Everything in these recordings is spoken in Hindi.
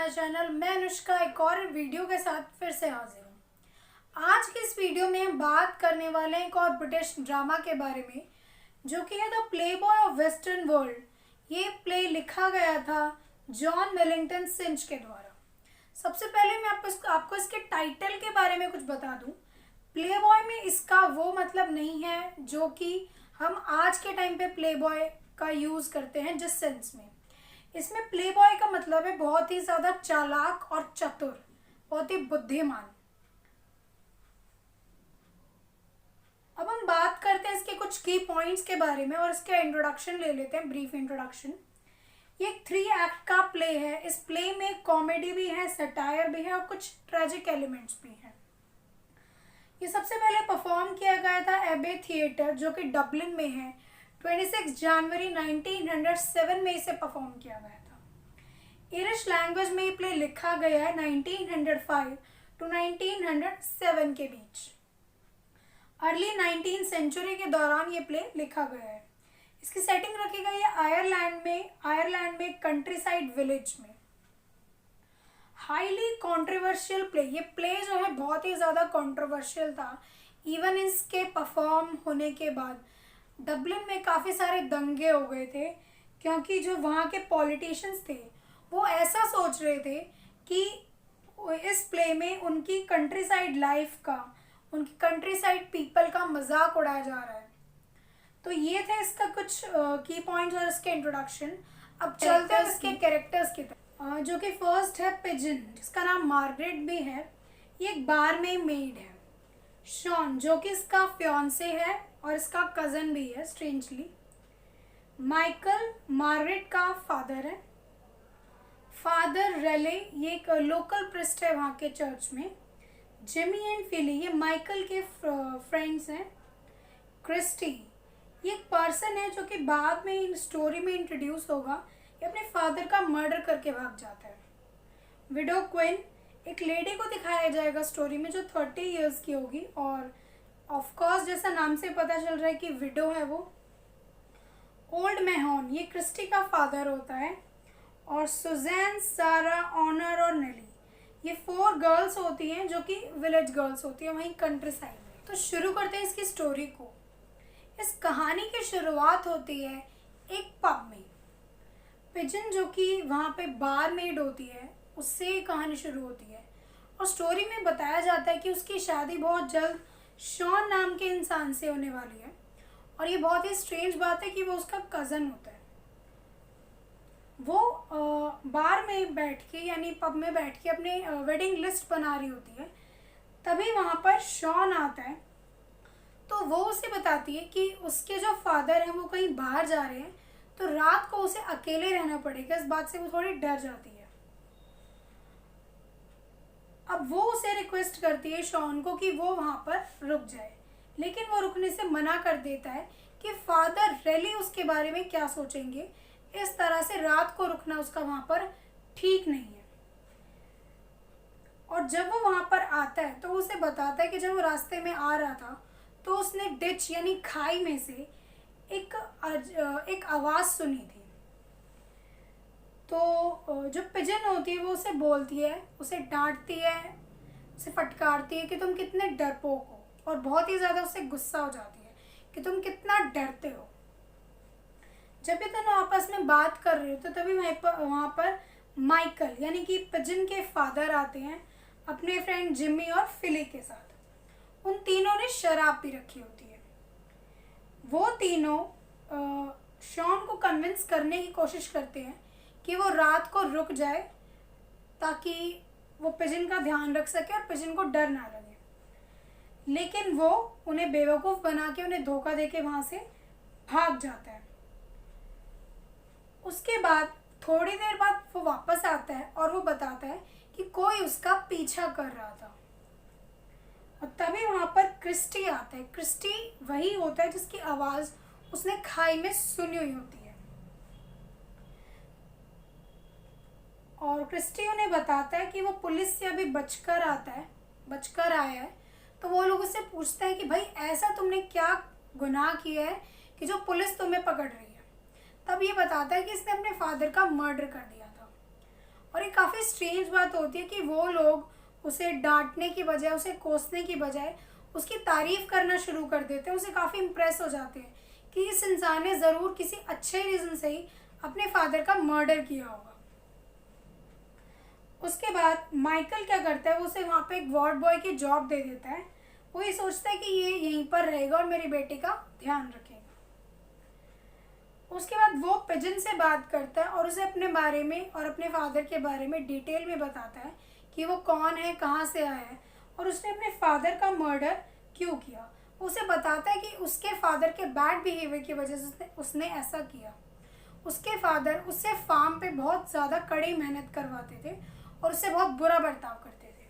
My channel. मैं अनुष्का एक और वीडियो के साथ फिर से हाजिर हूँ। आज के इस वीडियो में हम बात करने वाले हैं एक और ब्रिटिश ड्रामा के बारे में, जो कि है the Playboy of western world. ये प्ले लिखा गया था जॉन वेलिंगटन सिंच के द्वारा। सबसे पहले मैं आपको इसके टाइटल के बारे में कुछ बता दूं। प्लेबॉय में इसका वो मतलब नहीं है जो कि हम आज के टाइम पे प्लेबॉय का यूज़ करते हैं जिस सेंस में। इसमें प्लेबॉय का मतलब है बहुत ही ज़्यादा चालाक और चतुर, बहुत ही बुद्धिमान। अब हम बात करते हैं इसके कुछ की पॉइंट्स के बारे में और इसका इंट्रोडक्शन ले लेते हैं, ब्रीफ इंट्रोडक्शन। ये एक 3 एक्ट का प्ले है। इस प्ले में कॉमेडी भी है, सटायर भी है और कुछ ट्रेजिक एलिमेंट्स भी हैं। ये सबसे पहले परफॉर्म किया गया था एबे थिएटर, जो कि डबलिन में है। 26 जनवरी 1907 में इसे परफॉर्म किया गया था। इरिश लैंग्वेज में ये प्ले लिखा गया है 1905 टू 1907 के बीच। अर्ली 19th सेंचुरी के दौरान ये प्ले लिखा गया है। इसकी सेटिंग रखी गई है आयरलैंड में कंट्री साइड विलेज में। Highly controversial play. ये प्ले जो है बहुत ही ज़्यादा कॉन्ट्रोवर्शियल था। इवन इसके परफॉर्म होने के बाद डबलिन में काफ़ी सारे दंगे हो गए थे, क्योंकि जो वहाँ के पॉलिटिशियंस थे वो ऐसा सोच रहे थे कि इस प्ले में उनकी कंट्री साइड लाइफ का, उनकी कंट्री साइड पीपल का मजाक उड़ाया जा रहा है। तो ये थे इसका कुछ की पॉइंट्स और इसके इंट्रोडक्शन। अब चलते हैं इसके कैरेक्टर्स की तरफ, जो कि फर्स्ट है पिजन, जिसका नाम मार्गरेट भी है। ये एक बार में मेड है। शॉन, जो कि इसका फियांसे है और इसका कज़न भी है स्ट्रेंजली। माइकल मार्गरेट का फादर है। फादर रेले, ये एक लोकल प्रिस्ट है वहाँ के चर्च में। जिमी एंड फिली, ये माइकल के फ्रेंड्स हैं। क्रिस्टी, ये एक पर्सन है जो कि बाद में इन स्टोरी में इंट्रोड्यूस होगा। ये अपने फादर का मर्डर करके भाग जाता है। विडो क्वीन, एक लेडी को दिखाया जाएगा स्टोरी में जो 30 इयर्स की होगी, और ऑफ कोर्स जैसा नाम से पता चल रहा है कि विडो है वो। ओल्ड मेहॉन, ये क्रिस्टी का फादर होता है। और सुजैन, सारा, ऑनर और नेली, ये 4 गर्ल्स होती हैं जो कि विलेज गर्ल्स होती हैं वहीं कंट्री साइड में। तो शुरू करते हैं इसकी स्टोरी को। इस कहानी की शुरुआत होती है एक पब में। पिजन, जो कि वहाँ पे बार मेड होती है, उससे कहानी शुरू होती है। और स्टोरी में बताया जाता है कि उसकी शादी बहुत जल्द शॉन नाम के इंसान से होने वाली है। और ये बहुत ही स्ट्रेंज बात है कि वो उसका कज़न होता है। वो बार में बैठ के, यानी पब में बैठ के अपने वेडिंग लिस्ट बना रही होती है। तभी वहाँ पर शॉन आता है। तो वो उसे बताती है कि उसके जो फादर हैं वो कहीं बाहर जा रहे हैं, तो रात को उसे अकेले रहना पड़ेगा। इस बात से वो थोड़ी डर जाती है। अब वो उसे रिक्वेस्ट करती है शॉन को कि वो वहाँ पर रुक जाए, लेकिन वो रुकने से मना कर देता है कि फादर रेली उसके बारे में क्या सोचेंगे। इस तरह से रात को रुकना उसका वहाँ पर ठीक नहीं है। और जब वो वहाँ पर आता है तो उसे बताता है कि जब वो रास्ते में आ रहा था तो उसने डिच यानी खाई में से एक आवाज़ सुनी थी। तो जो पिजन होती है वो उसे बोलती है, उसे डांटती है, उसे फटकारती है कि तुम कितने डरपोक हो, और बहुत ही ज़्यादा उसे गुस्सा हो जाती है कि तुम कितना डरते हो। जब ये दोनों आपस में बात कर रहे हो तो तभी वहाँ पर माइकल यानी कि पिजन के फादर आते हैं अपने फ्रेंड जिमी और फिली के साथ। उन तीनों ने शराब पी रखी होती है। वो तीनों शॉन को कन्विंस करने की कोशिश करते हैं कि वो रात को रुक जाए, ताकि वो पिजन का ध्यान रख सके और पिजन को डर ना लगे। लेकिन वो उन्हें बेवकूफ़ बना के, उन्हें धोखा देके वहाँ से भाग जाता है। उसके बाद थोड़ी देर बाद वो वापस आता है और वो बताता है कि कोई उसका पीछा कर रहा था। और तभी वहाँ पर क्रिस्टी आता है। क्रिस्टी वही होता है जिसकी आवाज़ उसने खाई में सुनी हुई होती है। और क्रिस्टी उन्हें बताता है कि वो पुलिस से अभी बचकर आया है। तो वो लोग उससे पूछते हैं कि भाई ऐसा तुमने क्या गुनाह किया है कि जो पुलिस तुम्हें पकड़ रही है। तब ये बताता है कि इसने अपने फादर का मर्डर कर दिया था। और ये काफ़ी स्ट्रेंज बात होती है कि वो लोग उसे डांटने की बजाय, उसे कोसने की बजाय उसकी तारीफ करना शुरू कर देते हैं, उसे काफ़ी इम्प्रेस हो जाते हैं कि इस इंसान ने ज़रूर किसी अच्छे रीज़न से ही अपने फादर का मर्डर किया होगा। उसके बाद माइकल क्या करता है, वो उसे वहाँ पे एक वार्ड बॉय की जॉब दे देता है। वो ये सोचता है कि ये यहीं पर रहेगा और मेरी बेटी का ध्यान रखेगा। उसके बाद वो पिजन से बात करता है और उसे अपने बारे में और अपने फादर के बारे में डिटेल में बताता है कि वो कौन है, कहाँ से आया है और उसने अपने फादर का मर्डर क्यों किया। उसे बताता है कि उसके फादर के बैड बिहेवियर की वजह से उसने ऐसा किया। उसके फादर उससे फार्म पे बहुत ज़्यादा कड़ी मेहनत करवाते थे और उससे बहुत बुरा बर्ताव करते थे।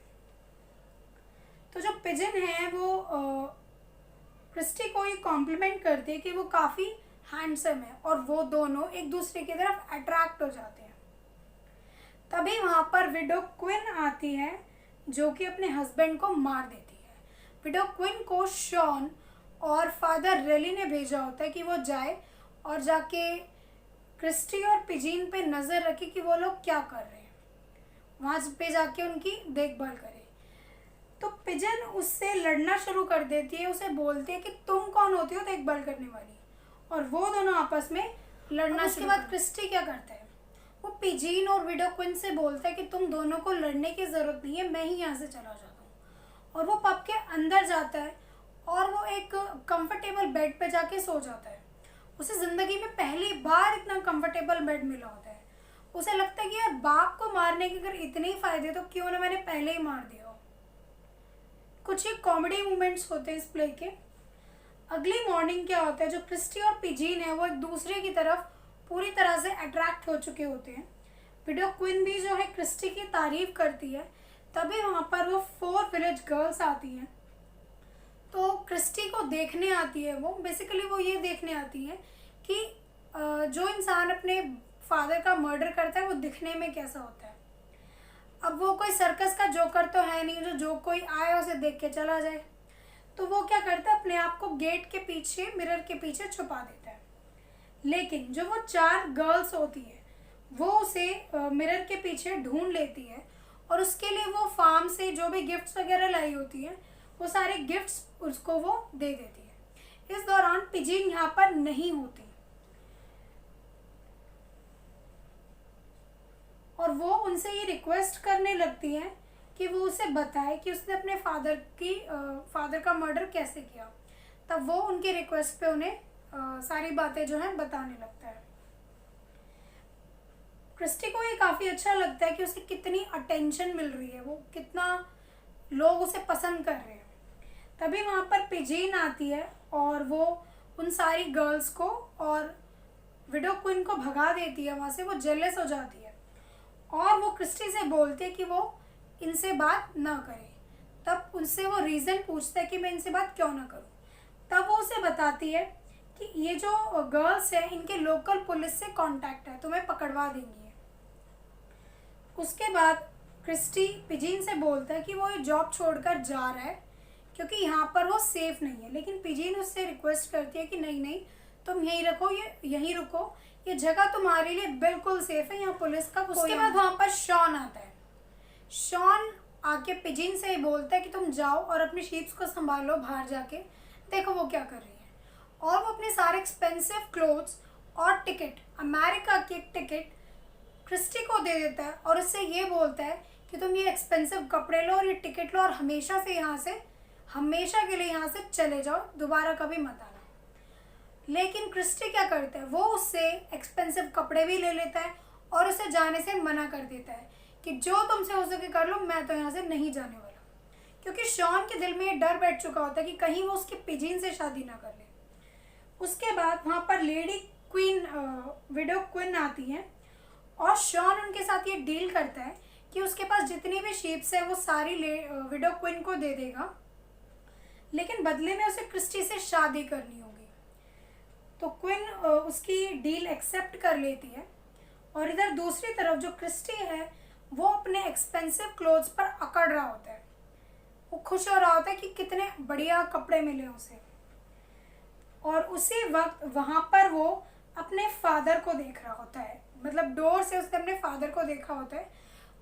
तो जो पिजन है वो क्रिस्टी को ये कॉम्प्लीमेंट करती है कि वो काफ़ी हैंडसम है और वो दोनों एक दूसरे की तरफ अट्रैक्ट हो जाते हैं। तभी वहाँ पर विडो क्विन आती है जो कि अपने हस्बैंड को मार देती है। विडो क्विन को शॉन और फादर रेली ने भेजा होता है कि वो जाए और जाके क्रिस्टी और पिजीन पे नज़र रखे कि वो लोग क्या कर रहे हैं, वहाँ पे जाके उनकी देखभाल करे। तो पिजन उससे लड़ना शुरू कर देती है, उसे बोलती है कि तुम कौन होती हो देखभाल करने वाली, और वो दोनों आपस में लड़ना। उसके बाद क्रिस्टी क्या करता है, वो पिजीन और विडो क्विन से बोलता है कि तुम दोनों को लड़ने की ज़रूरत नहीं है, मैं ही यहाँ से चला जाता हूँ। और वो पब के अंदर जाता है और वो एक कंफर्टेबल बेड पे जाके सो जाता है। उसे ज़िंदगी में पहली बार इतना कंफर्टेबल बेड मिला होता है। उसे लगता है कि यार बाप को मारने के अगर इतने ही फायदे तो क्यों ना मैंने पहले ही मार दिया हो। कुछ ही कॉमेडी मोमेंट्स होते हैं इस प्ले के। अगली मॉर्निंग क्या होता है, जो क्रिस्टी और पिजीन है वो एक दूसरे की तरफ पूरी तरह से अट्रैक्ट हो चुके होते हैं। विडो क्विन भी जो है क्रिस्टी की तारीफ करती है। तभी वहाँ पर वो 4 विलेज गर्ल्स आती हैं। तो क्रिस्टी को देखने आती है, वो बेसिकली वो ये देखने आती है कि जो इंसान अपने फादर का मर्डर करता है वो दिखने में कैसा होता है। अब वो कोई सर्कस का जोकर तो है नहीं जो कोई आए उसे देख के चला जाए। तो वो क्या करता है, अपने आप को गेट के पीछे, मिरर के पीछे छुपा देता है। लेकिन जो वो 4 गर्ल्स होती है वो उसे मिरर के पीछे ढूंढ लेती है और उसके लिए वो फार्म से जो भी गिफ्ट्स वगैरह लाई होती है वो सारे गिफ्ट्स उसको वो दे देती है। इस दौरान पिजीन यहाँ पर नहीं होती और वो उनसे ये रिक्वेस्ट करने लगती है कि वो उसे बताए कि उसने अपने फादर का मर्डर कैसे किया। तब वो उनके रिक्वेस्ट पे उन्हें सारी बातें जो है बताने लगता है। क्रिस्टी को ये काफ़ी अच्छा लगता है कि उसे कितनी अटेंशन मिल रही है, वो कितना लोग उसे पसंद कर रहे हैं। तभी वहाँ पर पिजीन आती है और वो उन सारी गर्ल्स को और विडो क्विन को भगा देती है वहाँ से। वो जेलस हो जाती है और वो क्रिस्टी से बोलती है कि वो इनसे बात ना करे। तब उनसे वो रीज़न पूछता है कि मैं इनसे बात क्यों ना करूं। तब वो उसे बताती है कि ये जो गर्ल्स हैं इनके लोकल पुलिस से कांटेक्ट है, तुम्हें पकड़वा देंगी। उसके बाद क्रिस्टी पिजीन से बोलता है कि वो ये जॉब छोड़कर जा रहा है क्योंकि यहाँ पर वो सेफ नहीं है। लेकिन पिजीन उससे रिक्वेस्ट करती है कि नहीं नहीं, तुम यहीं रखो, ये यहीं रुको, ये जगह तुम्हारे लिए बिल्कुल सेफ है, यहाँ पुलिस का कोई। उसके बाद वहाँ पर शॉन आता है। शॉन आके पिजीन से बोलता है कि तुम जाओ और अपनी शीप्स को संभालो, बाहर जाके देखो वो क्या कर रही है। और वो अपने सारे एक्सपेंसिव क्लोथ्स और टिकट, अमेरिका की एक टिकट क्रिस्टी को दे देता है और उससे ये बोलता है कि तुम ये एक्सपेंसिव कपड़े लो और ये टिकट लो और हमेशा के लिए यहाँ से चले जाओ, दोबारा कभी मत आना। लेकिन क्रिस्टी क्या करता है, वो उससे एक्सपेंसिव कपड़े भी ले लेता है और उसे जाने से मना कर देता है कि जो तुमसे हो सके कर लो, मैं तो यहाँ से नहीं जाने वाला। क्योंकि शॉन के दिल में ये डर बैठ चुका होता है कि कहीं वो उसकी पिजीन से शादी ना कर ले। उसके बाद वहाँ पर लेडी क्वीन विडो क्विन आती हैं और शॉन उनके साथ ये डील करता है कि उसके पास जितनी भी शीप्स है वो सारी विडो क्विन को दे देगा, लेकिन बदले में उसे क्रिस्टी से शादी करनी होगी। तो क्विन उसकी डील एक्सेप्ट कर लेती है। और इधर दूसरी तरफ जो क्रिस्टी है वो अपने एक्सपेंसिव क्लोथ्स पर अकड़ रहा होता है। वो खुश हो रहा होता है कि कितने बढ़िया कपड़े मिले उसे। और उसी वक्त वहाँ पर वो अपने फादर को देख रहा होता है, मतलब डोर से उसने अपने फादर को देखा होता है।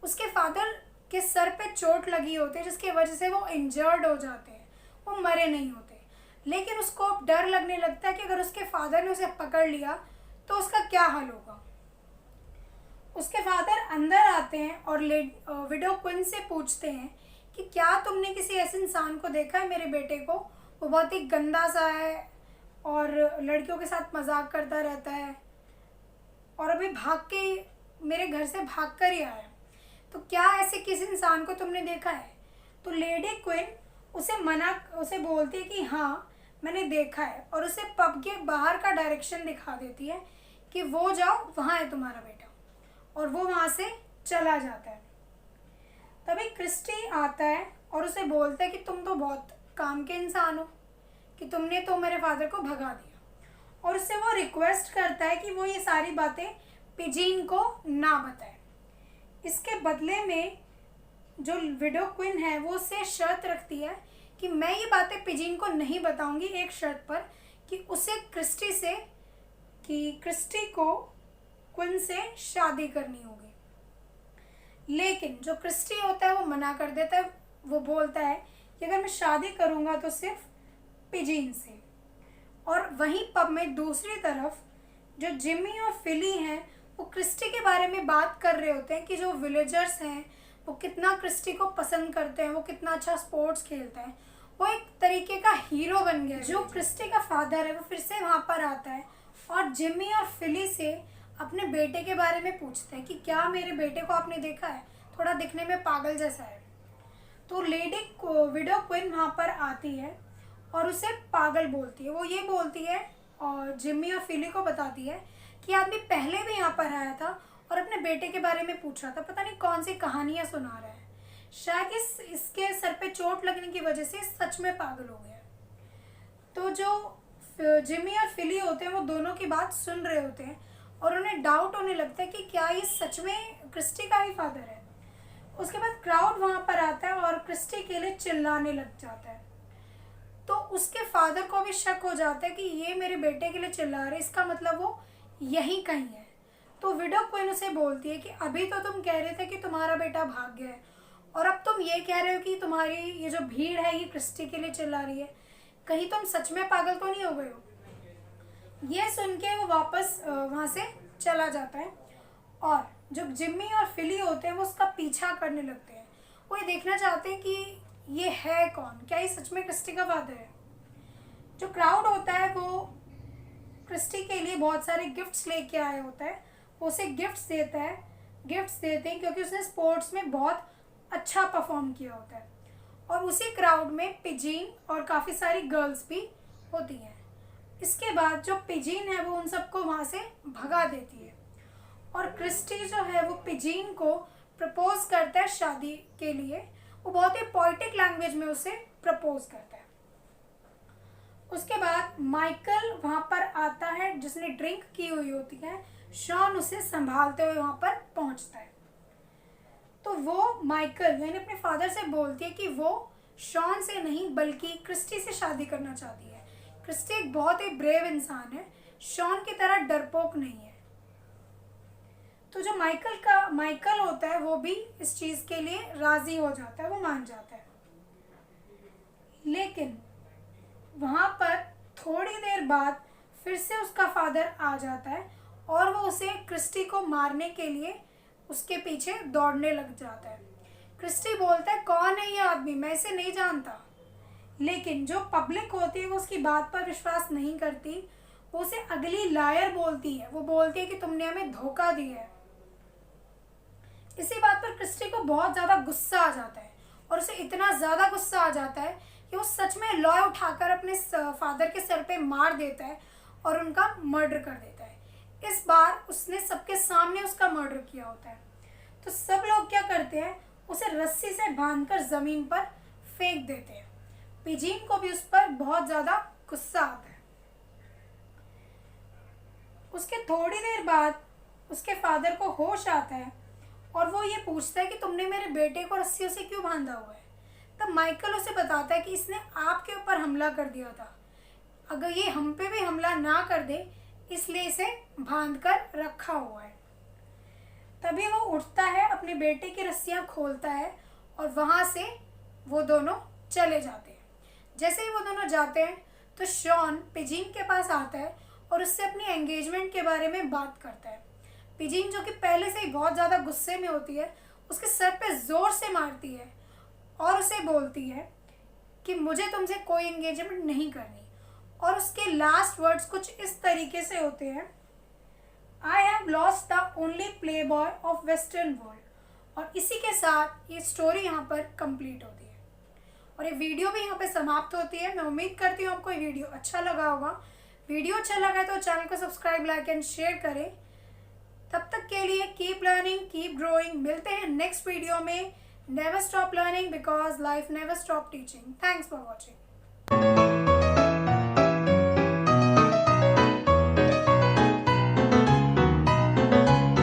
उसके फादर के सर पे चोट लगी होती है जिसकी वजह से वो इंजर्ड हो जाते हैं, वो मरे नहीं होते। लेकिन उसको अब डर लगने लगता है कि अगर उसके फादर ने उसे पकड़ लिया तो उसका क्या हाल होगा। उसके फादर अंदर आते हैं और विडो क्विन से पूछते हैं कि क्या तुमने किसी ऐसे इंसान को देखा है मेरे बेटे को, वो बहुत ही गंदा सा है और लड़कियों के साथ मजाक करता रहता है और अभी भाग के मेरे घर से भाग कर ही आया, तो क्या ऐसे किसी इंसान को तुमने देखा है। तो लेडी क्वीन उसे बोलती है कि हाँ मैंने देखा है, और उसे पब के बाहर का डायरेक्शन दिखा देती है कि वो जाओ, वहाँ है तुम्हारा बेटा, और वो वहाँ से चला जाता है। तभी क्रिस्टी आता है और उसे बोलता है कि तुम तो बहुत काम के इंसान हो कि तुमने तो मेरे फादर को भगा दिया, और उससे वो रिक्वेस्ट करता है कि वो ये सारी बातें पिजीन को ना बताए। इसके बदले में जो विडो क्वीन है वो उससे शर्त रखती है कि मैं ये बातें पिजीन को नहीं बताऊंगी, एक शर्त पर कि उसे क्रिस्टी को क्वीन से शादी करनी होगी। लेकिन जो क्रिस्टी होता है वो मना कर देता है, वो बोलता है कि अगर मैं शादी करूंगा तो सिर्फ पिजीन से। और वहीं पब में दूसरी तरफ जो जिमी और फिली हैं वो क्रिस्टी के बारे में बात कर रहे होते हैं कि जो विलेजर्स हैं वो कितना क्रिस्टी को पसंद करते हैं, वो कितना अच्छा स्पोर्ट्स खेलता है, वो एक तरीके का हीरो बन गया है। जो क्रिस्टी का फादर है वो फिर से वहाँ पर आता है और जिमी और फिली से अपने बेटे के बारे में पूछते हैं कि क्या मेरे बेटे को आपने देखा है, थोड़ा दिखने में पागल जैसा है। तो विडो क्वीन वहाँ पर आती है और उसे पागल बोलती है। वो ये बोलती है और जिमी और फिली को बताती है कि आदमी पहले भी यहाँ पर आया था और अपने बेटे के बारे में पूछ रहा था, पता नहीं कौन सी कहानियाँ सुना रहा है, शायद इसके सर पे चोट लगने की वजह से सच में पागल हो गया। तो जो जिमी और फिली होते हैं वो दोनों की बात सुन रहे होते हैं और उन्हें डाउट होने लगता है कि क्या ये सच में क्रिस्टी का ही फादर है। उसके बाद क्राउड वहाँ पर आता है और क्रिस्टी के लिए चिल्लाने लग जाता है। तो उसके फादर को भी शक हो जाता है कि ये मेरे बेटे के लिए चिल्ला रहे, इसका मतलब वो यहीं कहीं है। तो विडो क्वीन उसे बोलती है कि अभी तो तुम कह रहे थे कि तुम्हारा बेटा भाग गया है और अब तुम ये कह रहे हो कि तुम्हारी ये जो भीड़ है ये क्रिस्टी के लिए चिल्ला रही है, कहीं तुम सच में पागल तो नहीं हो गए हो। ये सुन के वो वापस वहाँ से चला जाता है और जो जिम्मी और फिली होते हैं वो उसका पीछा करने लगते हैं। वो ये देखना चाहते हैं कि ये है कौन, क्या ये सच में क्रिस्टी का फादर है। जो क्राउड होता है वो क्रिस्टी के लिए बहुत सारे गिफ्ट्स लेके आया होता है, वो उसे गिफ्ट्स देते हैं क्योंकि उसने स्पोर्ट्स में बहुत अच्छा परफॉर्म किया होता है। और उसी क्राउड में पिजीन और काफ़ी सारी गर्ल्स भी होती हैं। इसके बाद जो पिजीन है वो उन सबको वहाँ से भगा देती है और क्रिस्टी जो है वो पिजीन को प्रपोज करता है शादी के लिए। वो बहुत ही पोइटिक लैंग्वेज में उसे प्रपोज करता है। उसके बाद माइकल वहाँ पर आता है जिसने ड्रिंक की हुई होती है, शॉन उसे संभालते हुए वहाँ पर पहुँचता है। तो वो माइकल यानी अपने फादर से बोलती है कि वो शॉन से नहीं बल्कि क्रिस्टी से शादी करना चाहती है। क्रिस्टी एक बहुत ही ब्रेव इंसान है, शॉन की तरह डरपोक नहीं है। तो जो माइकल होता है वो भी इस चीज़ के लिए राज़ी हो जाता है, वो मान जाता है। लेकिन वहाँ पर थोड़ी देर बाद फिर से उसका फादर आ जाता है और वो उसे क्रिस्टी को मारने के लिए उसके पीछे दौड़ने लग जाता है। क्रिस्टी बोलता है कौन है ये आदमी, मैं इसे नहीं जानता। लेकिन जो पब्लिक होती है वो उसकी बात पर विश्वास नहीं करती, वो उसे अगली लायर बोलती है। वो बोलती है कि तुमने हमें धोखा दिया है। इसी बात पर क्रिस्टी को बहुत ज़्यादा गुस्सा आ जाता है और उसे इतना ज़्यादा गुस्सा आ जाता है कि वो सच में लॉ उठाकर अपने फादर के सर पे मार देता है और उनका मर्डर कर देता है। इस बार उसने सबके सामने उसका मर्डर किया होता है। तो सब लोग क्या करते हैं, उसे रस्सी से बांधकर ज़मीन पर फेंक देते हैं। पिजीन को भी उस पर बहुत ज़्यादा गुस्सा आता है। उसके थोड़ी देर बाद उसके फादर को होश आता है और वो ये पूछता है कि तुमने मेरे बेटे को रस्सियों से क्यों बांधा हुआ है। तब माइकल उसे बताता है कि इसने आपके ऊपर हमला कर दिया था, अगर ये हम पे भी हमला ना कर दे इसलिए इसे बांध कर रखा हुआ है। तभी वो उठता है, अपने बेटे की रस्सियां खोलता है और वहाँ से वो दोनों चले जाते हैं। जैसे ही वो दोनों जाते हैं तो शॉन पिजिन के पास आता है और उससे अपनी एंगेजमेंट के बारे में बात करता है। पिजिन, जो कि पहले से ही बहुत ज़्यादा गुस्से में होती है, उसके सर पे ज़ोर से मारती है और उसे बोलती है कि मुझे तुमसे कोई एंगेजमेंट नहीं करनी। और उसके लास्ट वर्ड्स कुछ इस तरीके से होते हैं, I have lost the only play boy of western world. और इसी के साथ ये स्टोरी यहाँ पर कंप्लीट होती है और ये वीडियो भी यहाँ पे समाप्त होती है। मैं उम्मीद करती हूँ आपको ये वीडियो अच्छा लगा होगा। वीडियो अच्छा लगा तो चैनल को सब्सक्राइब, लाइक एंड शेयर करें। तब तक के लिए कीप लर्निंग, कीप ग्रोइंग। मिलते हैं नेक्स्ट वीडियो में। Never stop learning because life never stop teaching. Thanks for watching.